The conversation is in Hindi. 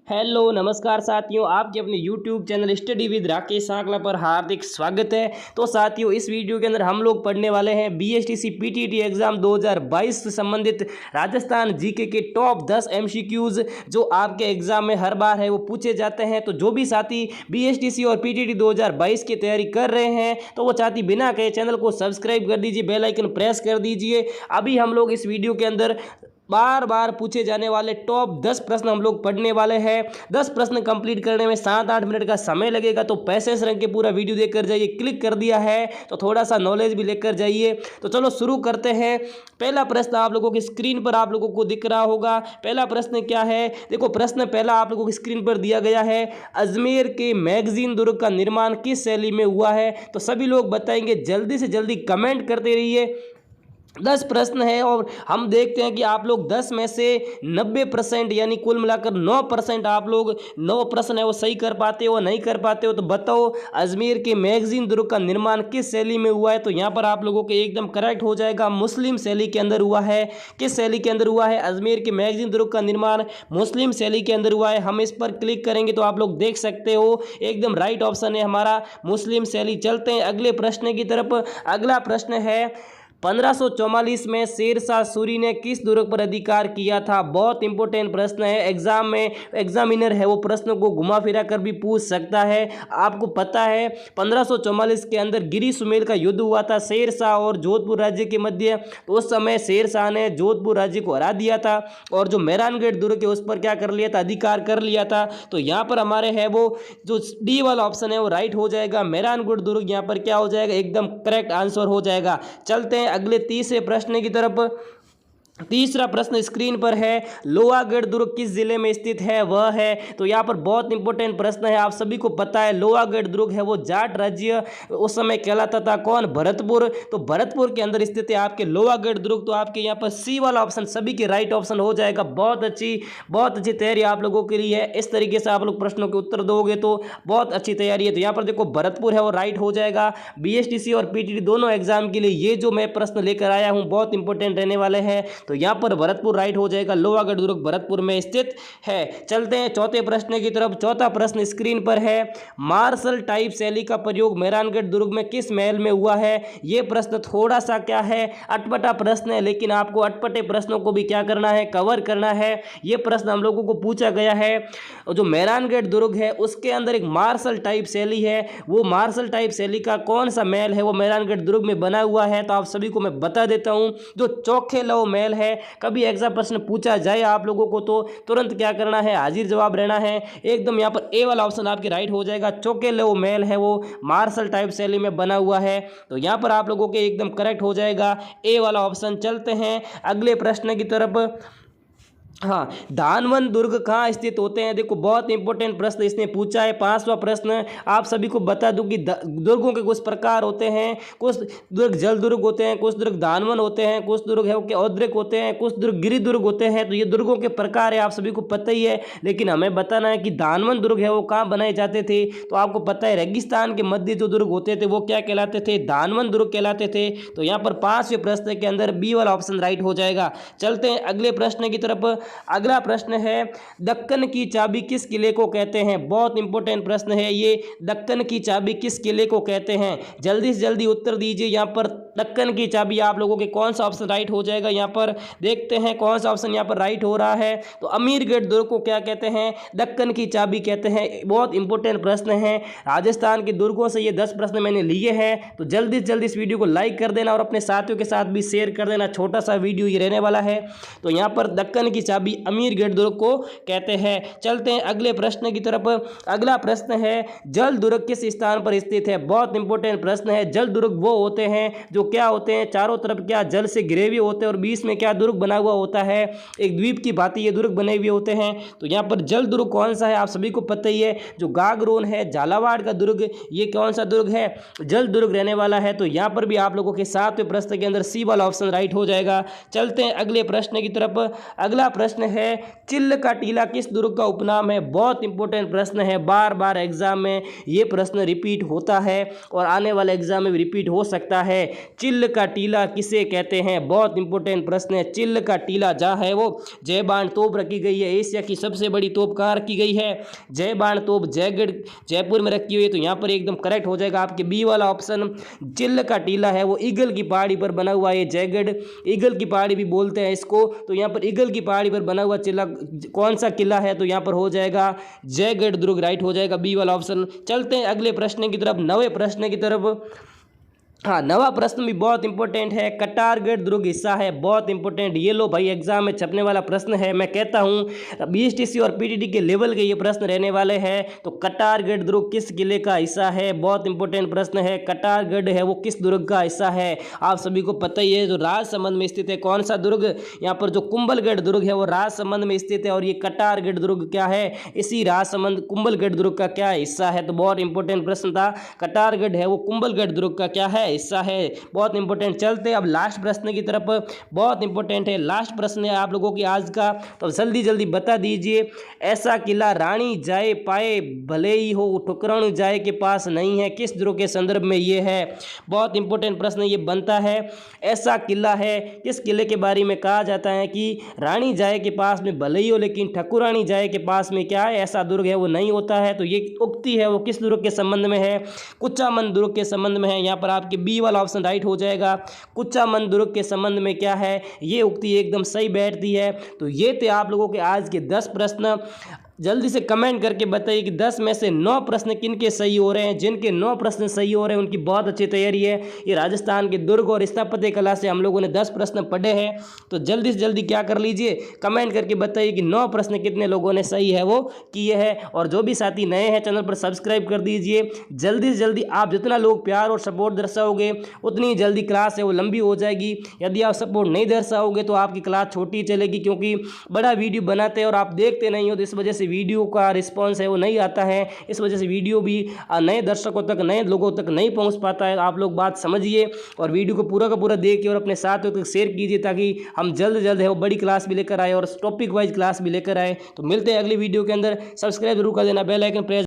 हेलो नमस्कार साथियों, आपके अपने YouTube channel study with Rakesh सांकला पर हार्दिक स्वागत है। तो साथियों, इस वीडियो के अंदर हम लोग पढ़ने वाले हैं BSTC PTT एग्जाम 2022 से संबंधित राजस्थान जीके के टॉप 10 MCQs जो आपके एग्जाम में हर बार है वो पूछे जाते हैं। तो जो भी साथी BSTC और PTT 2022 की तैयारी कर रहे हैं तो वो साथी बिना कहे चैनल को सब्सक्राइब कर दीजिए, बेल आइकन प्रेस कर दीजिए। अभी हम लोग इस वीडियो के अंदर बार बार पूछे जाने वाले टॉप 10 प्रश्न हम लोग पढ़ने वाले हैं। 10 प्रश्न कंप्लीट करने में 7-8 मिनट का समय लगेगा, तो पैसेंस रख के पूरा वीडियो देखकर जाइए। क्लिक कर दिया है तो थोड़ा सा नॉलेज भी लेकर जाइए। तो चलो शुरू करते हैं। पहला प्रश्न आप लोगों की स्क्रीन पर आप लोगों को दिख रहा होगा। पहला प्रश्न क्या है, देखो प्रश्न पहला आप लोगों की स्क्रीन पर दिया गया है। अजमेर के मैगजीन दुर्ग का निर्माण किस शैली में हुआ है? तो सभी लोग बताएंगे, जल्दी से जल्दी कमेंट करते रहिए। 10 प्रश्न है और हम देखते हैं कि आप लोग 10 में से 90% यानी कुल मिलाकर 9% आप लोग 9 प्रश्न है वो सही कर पाते हो, नहीं कर पाते हो। तो बताओ अजमेर के मैगजीन दुर्ग का निर्माण किस शैली में हुआ है? तो यहाँ पर आप लोगों के एकदम करेक्ट हो जाएगा, मुस्लिम शैली के अंदर हुआ है। किस शैली के अंदर हुआ है? अजमेर के मैगजीन दुर्ग का निर्माण मुस्लिम शैली के अंदर हुआ है। हम इस पर क्लिक करेंगे तो आप लोग देख सकते हो एकदम राइट ऑप्शन है हमारा, मुस्लिम शैली। चलते हैं अगले प्रश्न की तरफ। अगला प्रश्न है 1544 में शेरशाह सूरी ने किस दुर्ग पर अधिकार किया था? बहुत इंपॉर्टेंट प्रश्न है, एग्जाम में एग्जामिनर है वो प्रश्न को घुमा फिरा कर भी पूछ सकता है। आपको पता है 1544 के अंदर गिरी सुमेल का युद्ध हुआ था शेरशाह और जोधपुर राज्य के मध्य। तो उस समय शेरशाह ने जोधपुर राज्य को हरा दिया था और जो मेहरानगढ़ दुर्ग है उस पर क्या कर लिया था? अधिकार कर लिया था। तो यहाँ पर हमारे है वो जो डी वाला ऑप्शन है वो राइट हो जाएगा। मेहरानगढ़ दुर्ग यहाँ पर क्या हो जाएगा? एकदम करेक्ट आंसर हो जाएगा। चलते हैं अगले तीसरे प्रश्न की तरफ। तीसरा प्रश्न स्क्रीन पर है, लोहागढ़ दुर्ग किस जिले में स्थित है? वह है, तो यहाँ पर बहुत इंपॉर्टेंट प्रश्न है, आप सभी को पता है लोहागढ़ दुर्ग है वो जाट राज्य उस समय कहलाता था। कौन? भरतपुर। तो भरतपुर के अंदर स्थित है आपके लोहागढ़ दुर्ग। तो आपके यहाँ पर सी वाला ऑप्शन सभी के राइट ऑप्शन हो जाएगा। बहुत अच्छी तैयारी आप लोगों के लिए है। इस तरीके से आप लोग प्रश्नों के उत्तर दोगे तो बहुत अच्छी तैयारी है। तो यहाँ पर देखो भरतपुर है वो राइट हो जाएगा। BSTC और PTT दोनों एग्जाम के लिए ये जो मैं प्रश्न लेकर आया हूँ बहुत इंपॉर्टेंट रहने वाले हैं। तो यहाँ पर भरतपुर राइट हो जाएगा। लोहागढ़ दुर्ग भरतपुर में स्थित है। चलते हैं चौथे प्रश्न की तरफ। चौथा प्रश्न स्क्रीन पर है, मार्शल टाइप शैली का प्रयोग मेहरानगढ़ दुर्ग में किस महल में हुआ है? ये प्रश्न थोड़ा सा क्या है, अटपटा प्रश्न है, लेकिन आपको अटपटे प्रश्नों को भी क्या करना है? कवर करना है। ये प्रश्न हम लोगों को पूछा गया है। जो मेहरानगढ़ दुर्ग है उसके अंदर एक मार्शल टाइप शैली है, वो मार्शल टाइप शैली का कौन सा महल है वो मेहरानगढ़ दुर्ग में बना हुआ है? तो आप सभी को मैं बता देता हूँ, जो चौखेलव महल है। कभी एग्जाम प्रश्न पूछा जाए आप लोगों को तो तुरंत क्या करना है? हाजिर जवाब रहना है। एकदम यहाँ पर ए वाला ऑप्शन आपके राइट हो जाएगा। चौखेलव महल है वो मार्शल टाइप शैली में बना हुआ है। तो यहाँ पर आप लोगों के एकदम करेक्ट हो जाएगा ए वाला ऑप्शन। चलते हैं अगले प्रश्न की तरफ। हाँ, धानवन दुर्ग कहाँ स्थित होते हैं? देखो बहुत इंपॉर्टेंट प्रश्न इसने पूछा है। 5वां प्रश्न आप सभी को बता दूं कि दुर्गों के कुछ प्रकार होते हैं। कुछ दुर्ग जल दुर्ग होते हैं, कुछ दुर्ग धानवन होते हैं, कुछ दुर्ग है वो औद्रिक होते हैं, कुछ दुर्ग गिरि दुर्ग होते हैं। तो ये दुर्गों के प्रकार है, आप सभी को पता ही है। लेकिन हमें बताना है कि धानवन दुर्ग है वो कहाँ बनाए जाते थे। तो आपको पता है रेगिस्तान के मध्य जो दुर्ग होते थे वो क्या कहलाते थे? धानवन दुर्ग कहलाते थे। तो यहाँ पर 5वें प्रश्न के अंदर बी वाला ऑप्शन राइट हो जाएगा। चलते हैं अगले प्रश्न की तरफ। अगला प्रश्न है, दक्कन की चाबी किस किले को कहते हैं? बहुत इंपॉर्टेंट प्रश्न है ये, दक्कन की चाबी किस किले को कहते हैं? जल्दी से जल्दी उत्तर दीजिए। यहाँ पर दक्कन की चाबी आप लोगों के कौन सा ऑप्शन राइट हो जाएगा? यहाँ पर देखते हैं कौन सा ऑप्शन यहाँ पर राइट हो रहा है। तो अमीरगढ़ दुर्ग को क्या कहते हैं? दक्कन की चाबी कहते हैं। बहुत इंपॉर्टेंट प्रश्न है, राजस्थान के दुर्गों से ये 10 प्रश्न मैंने लिए हैं। तो जल्दी से जल्दी इस वीडियो को लाइक कर देना और अपने साथियों के साथ भी शेयर कर देना। छोटा सा वीडियो ये रहने वाला है। तो यहाँ पर दक्कन की चाबी अमीरगढ़ दुर्ग को कहते हैं। चलते हैं अगले प्रश्न की तरफ। अगला प्रश्न है, जल दुर्ग किस स्थान पर स्थित है? बहुत इंपॉर्टेंट प्रश्न है। जल दुर्ग वो होते हैं जो क्या होते हैं? चारों तरफ क्या जल से घिरे हुए होते हैं और बीच में क्या दुर्ग बना हुआ होता है? एक द्वीप की भांति ये दुर्ग बने हुए होते हैं। तो यहाँ पर जल दुर्ग कौन सा है? आप सभी को पता ही है, जो गागरोन है, झालावाड़ का दुर्ग, ये कौन सा दुर्ग है? जल दुर्ग रहने वाला है। तो यहाँ पर भी आप लोगों के 7वें प्रश्न के अंदर सी वाला ऑप्शन राइट हो जाएगा। चलते हैं अगले प्रश्न की तरफ। अगला प्रश्न है, चिल्ल का टीला किस दुर्ग का उपनाम है। बहुत इंपॉर्टेंट प्रश्न है, बार बार एग्जाम में ये प्रश्न रिपीट होता है और आने वाले एग्जाम में भी रिपीट हो सकता है। चिल्ल का टीला किसे कहते हैं, बहुत इंपॉर्टेंट प्रश्न है। चिल्ल का टीला जहाँ है वो जयबान तोप रखी गई है। एशिया की सबसे बड़ी तोप कहाँ रखी गई है, जयबान तोप जयगढ़ जयपुर में रखी हुई है। तो यहाँ पर एकदम करेक्ट हो जाएगा आपके बी वाला ऑप्शन। चिल्ल का टीला है वो ईगल की पहाड़ी पर बना हुआ है। जयगढ़ ईगल की पहाड़ी भी बोलते हैं इसको। तो यहाँ पर ईगल की पहाड़ी पर बना हुआ चिल्ला कौन सा किला है, तो यहाँ पर हो जाएगा जयगढ़ दुर्ग, राइट हो जाएगा बी वाला ऑप्शन। चलते हैं अगले प्रश्न की तरफ, नवे प्रश्न की तरफ। हाँ, नवा प्रश्न भी बहुत इंपॉर्टेंट है, कटारगढ़ दुर्ग हिस्सा है, बहुत इंपॉर्टेंट। ये लो भाई एग्जाम में छपने वाला प्रश्न है। मैं कहता हूँ बीएसटीसी और पीटीटी के लेवल के ये प्रश्न रहने वाले हैं। तो कटारगढ़ दुर्ग किस किले का हिस्सा है, बहुत इंपॉर्टेंट प्रश्न है। कटारगढ़ है वो किस दुर्ग का हिस्सा है, आप सभी को पता ही है, जो राजसमंद में स्थित है। कौन सा दुर्ग, यहाँ पर जो कुंभलगढ़ दुर्ग है वो राजसमंद में स्थित है और ये कटारगढ़ दुर्ग क्या है, इसी राजसमंद कुंभलगढ़ दुर्ग का क्या हिस्सा है। तो बहुत इंपॉर्टेंट प्रश्न था, कटारगढ़ है वो कुंभलगढ़ दुर्ग का क्या है, हिस्सा है, बहुत इंपॉर्टेंट। चलते अब लास्ट प्रश्न की तरफ, बहुत इंपॉर्टेंट है, लास्ट प्रश्न है आप लोगों की आज का। तो जल्दी जल्दी बता दीजिए, ऐसा किला रानी जाए पाए भले ही हो ठुकराणु जाए के पास नहीं है, किस दुर्ग के संदर्भ में ये है। बहुत इंपॉर्टेंट प्रश्न ये बनता है, ऐसा किला है किस किले के बारे में कहा जाता है कि रानी जाए के पास में भले ही हो लेकिन ठकुरानी जाए के पास में क्या है, ऐसा दुर्ग है वो नहीं होता है। तो ये उक्ति है वो किस दुर्ग के संबंध में है, कुचामन दुर्ग के संबंध में है। यहाँ पर आपके बी वाला ऑप्शन राइट हो जाएगा। कुचामन दुर्ग के संबंध में क्या है, ये उक्ति एकदम सही बैठती है। तो ये थे आप लोगों के आज के 10 प्रश्न। जल्दी से कमेंट करके बताइए कि 10 में से 9 प्रश्न किनके सही हो रहे हैं। जिनके 9 प्रश्न सही हो रहे हैं उनकी बहुत अच्छी तैयारी है। ये राजस्थान के दुर्ग और स्थापत्य कला से हम लोगों ने 10 प्रश्न पढ़े हैं। तो जल्दी से जल्दी क्या कर लीजिए, कमेंट करके बताइए कि 9 प्रश्न कितने लोगों ने सही है वो किए हैं। और जो भी साथी नए हैं चैनल पर सब्सक्राइब कर दीजिए। जल्दी से जल्दी आप जितना लोग प्यार और सपोर्ट दर्शाओगे उतनी जल्दी क्लास है वो लंबी हो जाएगी। यदि आप सपोर्ट नहीं दर्शाओगे तो आपकी क्लास छोटी चलेगी, क्योंकि बड़ा वीडियो बनाते हैं और आप देखते नहीं हो, तो इस वजह से वीडियो का रिस्पांस है वो नहीं आता है। इस वजह से वीडियो भी नए दर्शकों तक, नए लोगों तक नहीं पहुंच पाता है। आप लोग बात समझिए और वीडियो को पूरा का पूरा देखिए और अपने साथियों तक शेयर कीजिए, ताकि हम जल्द जल्द है वो बड़ी क्लास भी लेकर आए और टॉपिक वाइज क्लास भी लेकर आए। तो मिलते हैं अगली वीडियो के अंदर। सब्सक्राइब जरूर कर देना, बेल आइकन प्रेस